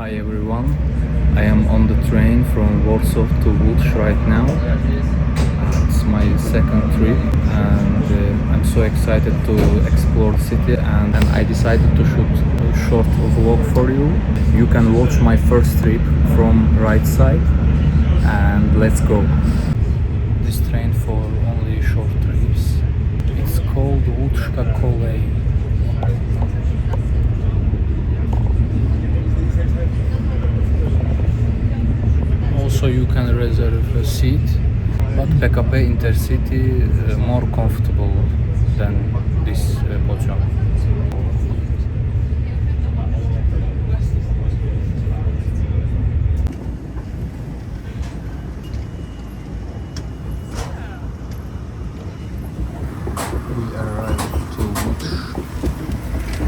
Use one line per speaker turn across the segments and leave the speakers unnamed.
Hi everyone, I am on the train from Warsaw to Lodz right now. It's my second trip and I'm so excited to explore the city and I decided to shoot a short vlog for you. You can watch my first trip from right side and let's go. This train for only short trips. It's called Łódzka Kolej. Also you can reserve a seat, but PKP Intercity more comfortable than this pociąg. We arrived to Lodz.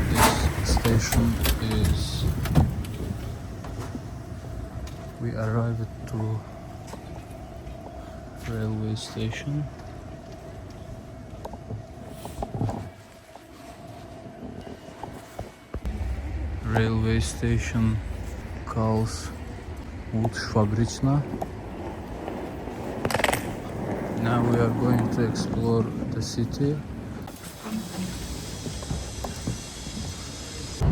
This station is... We arrived to railway station. Railway station calls Łódź Fabryczna. Now we are going to explore the city.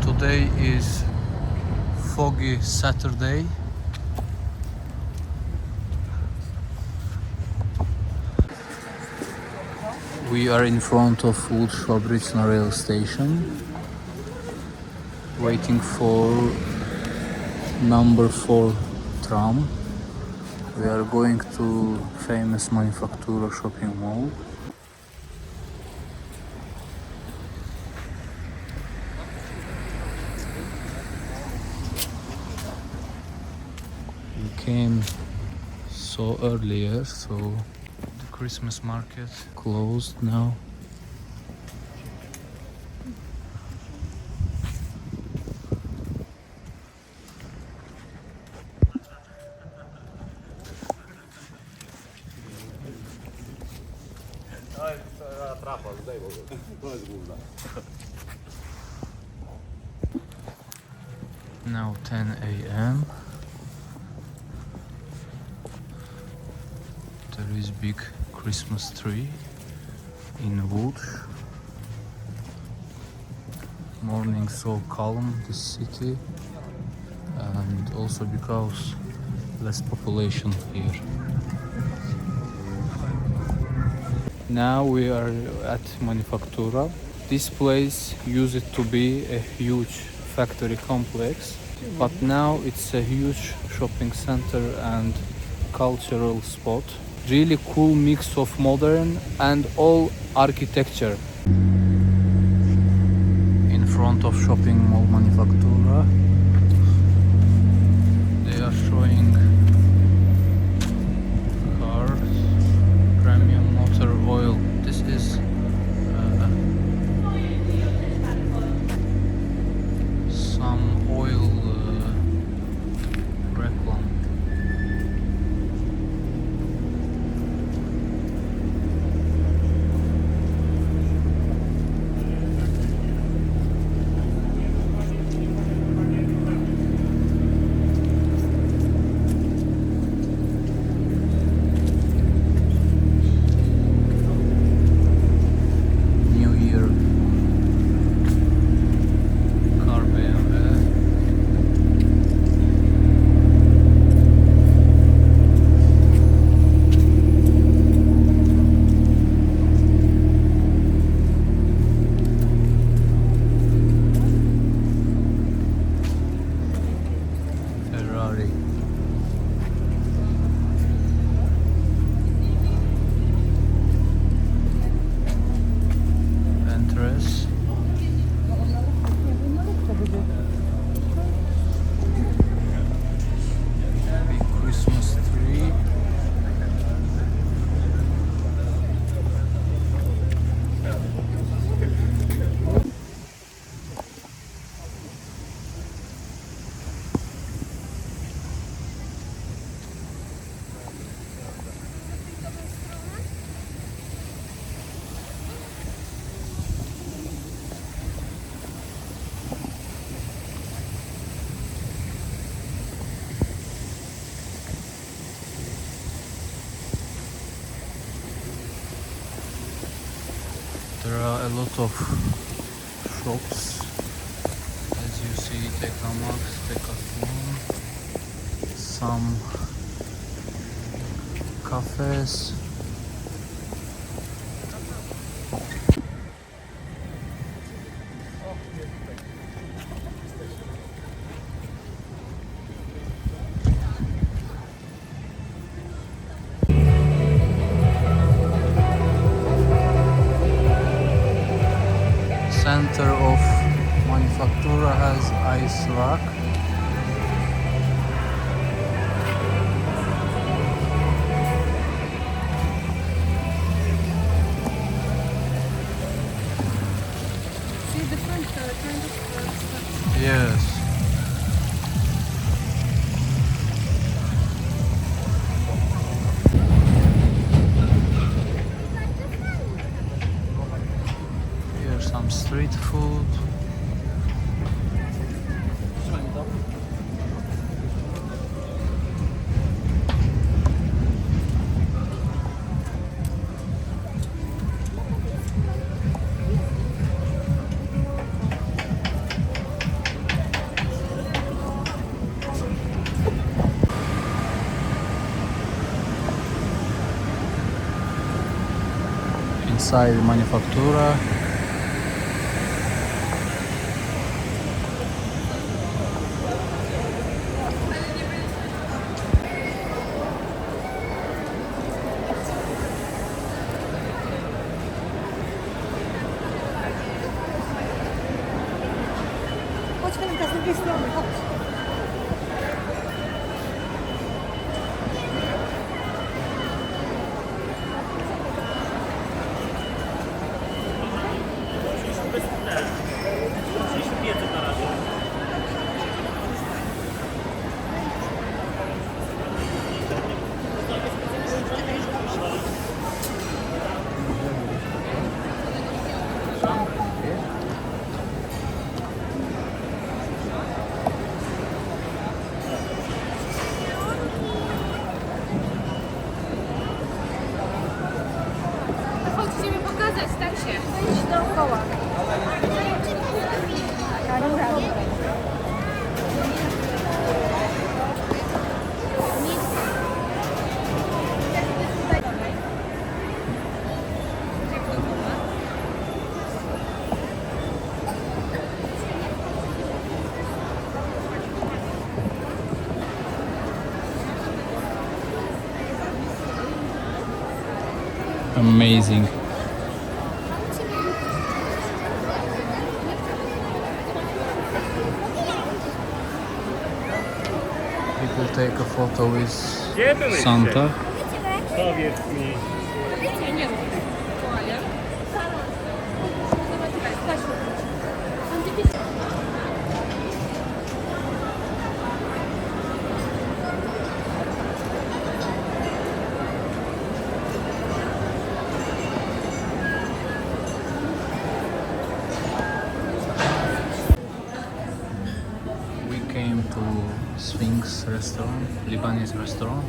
Today is foggy Saturday. We are in front of Łódź Fabryczna rail station, waiting for number 4 tram. We are going to famous Manufaktura shopping mall. We came so earlier, so the Christmas market closed now. Now 10 a.m. There is big Christmas tree in Lodz. Morning so calm this city, and also because less population here. Now we are at Manufaktura. This place used to be a huge factory complex, but now it's a huge shopping center and cultural spot. Really cool mix of modern and old architecture. In front of shopping mall Manufaktura, they are showing cars, premium motor oil. This is some oil reclam. lot of shops. As you see, Tekamax, Decathlon, some cafes. Center of Manufactura has ice rack.
See the front kind of
Yes. Here's some street food. Inside Manufactura.
Chodź, Felinka, z drugiej strony, chodź.
Chodź, chcemy pokazać, tak się.
Idź dookoła. Karura.
Amazing. People take a photo with Santa.
Powiedz mi.
We came to Sphinx restaurant, Lebanese restaurant.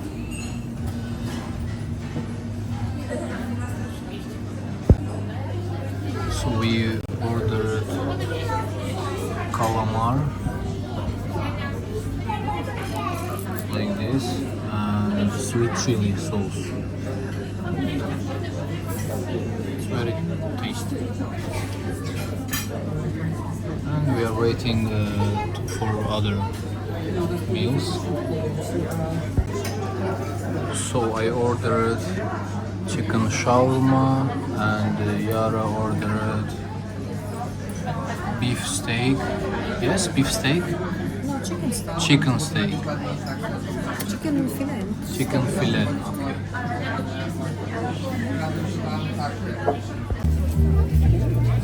So we ordered calamar like this and sweet chili sauce. It's very tasty. And we are waiting for other meals. So I ordered chicken shawarma and Yara ordered beef steak. Yes, beef steak?
No, chicken steak.
Chicken steak.
Chicken fillet.
Chicken fillet.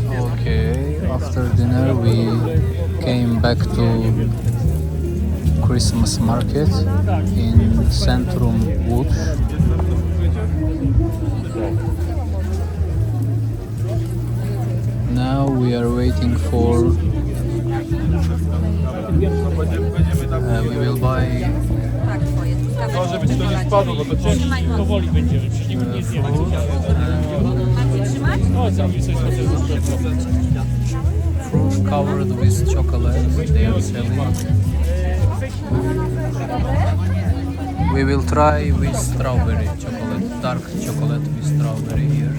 Okay, after dinner we came back to Christmas market in Centrum Łódź. Now we are waiting for we will buy
Tak, twoje.
To, żeby ci to nie spadło, bo to ciężko powoli będziemy, przecież nie zjechać.
Macie, trzymaj.
Fruit covered with chocolate, they are selling. We will try with strawberry chocolate, dark chocolate with strawberry here.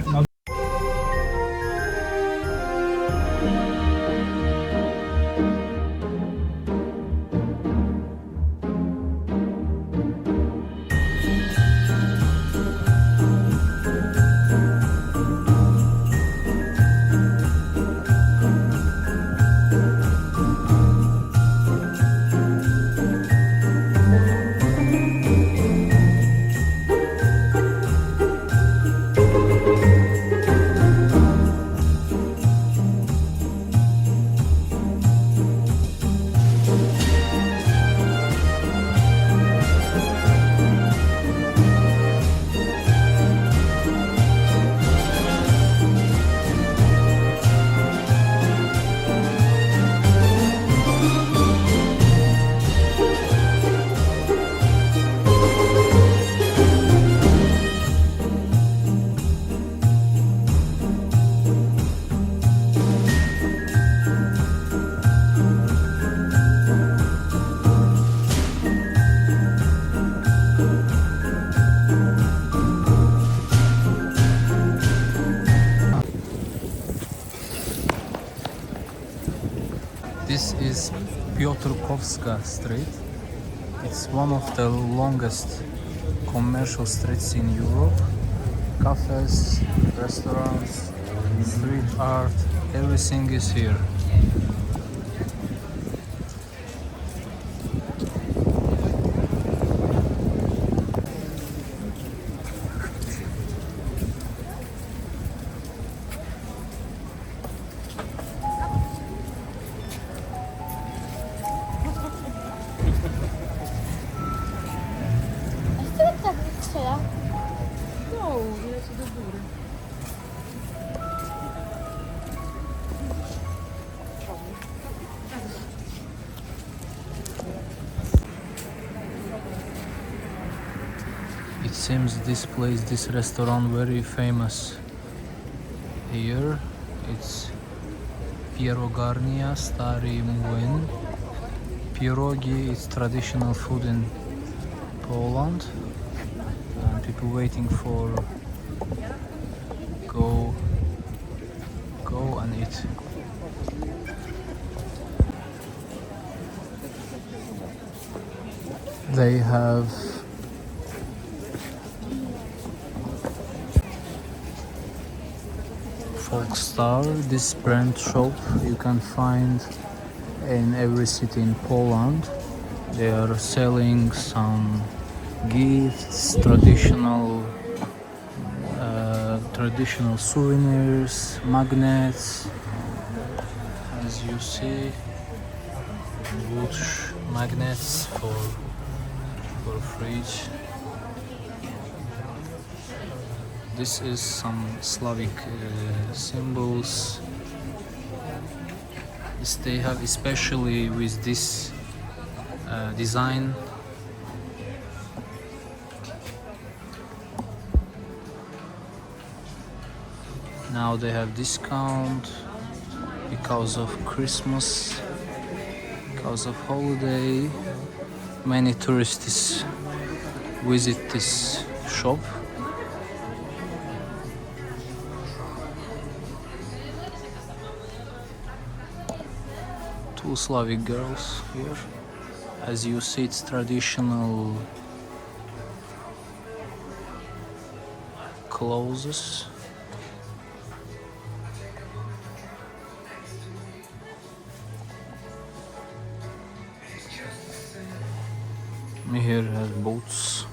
This is Piotrkowska Street. It's one of the longest commercial streets in Europe. Cafes, restaurants, street art, everything is here. It seems this place, this restaurant, very famous here. It's Pierogarnia Stary Młyn. Pierogi is traditional food in Poland, and people waiting for go and eat. They have Folkstar, this brand shop you can find in every city in Poland. They are selling some gifts, traditional souvenirs, magnets, as you see, wood magnets for fridge. This is some Slavic symbols. They have, especially with this design. Now they have discount because of Christmas, because of holiday. Many tourists visit this shop. Two Slavic girls here. As you see, it's traditional clothes. Here has boats.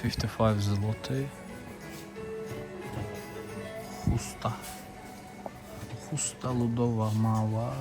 $55 zloty. Chusta ludowa mała.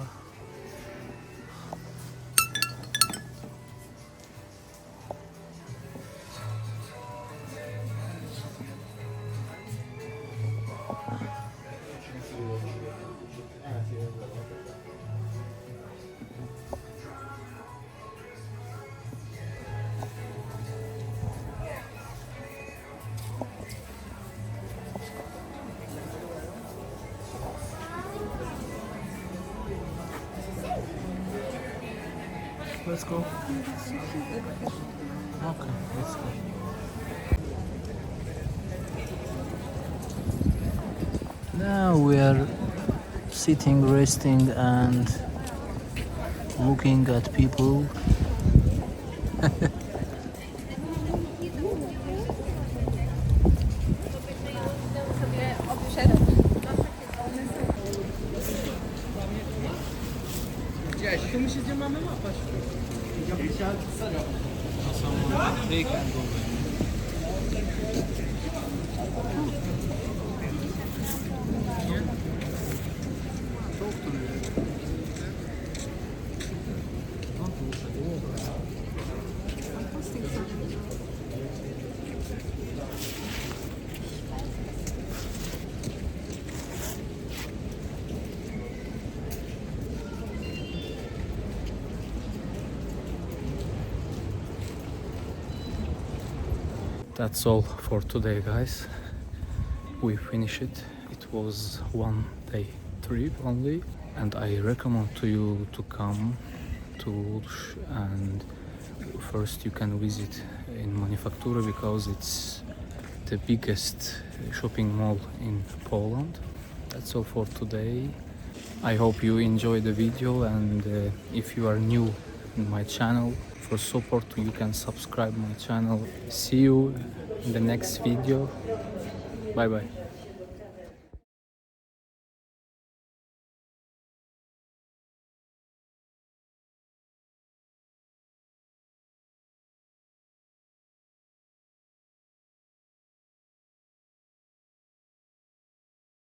Let's go. Okay, let's go. Now we are sitting, resting, and looking at people. That's all for today, guys. We finished it. It was one day trip only, and I recommend to you to come to Lodz, and first you can visit in Manufaktura because it's the biggest shopping mall in Poland. That's all for today. I hope you enjoyed the video, and if you are new in my channel, for support you can subscribe my channel. See you in the next video. Bye bye.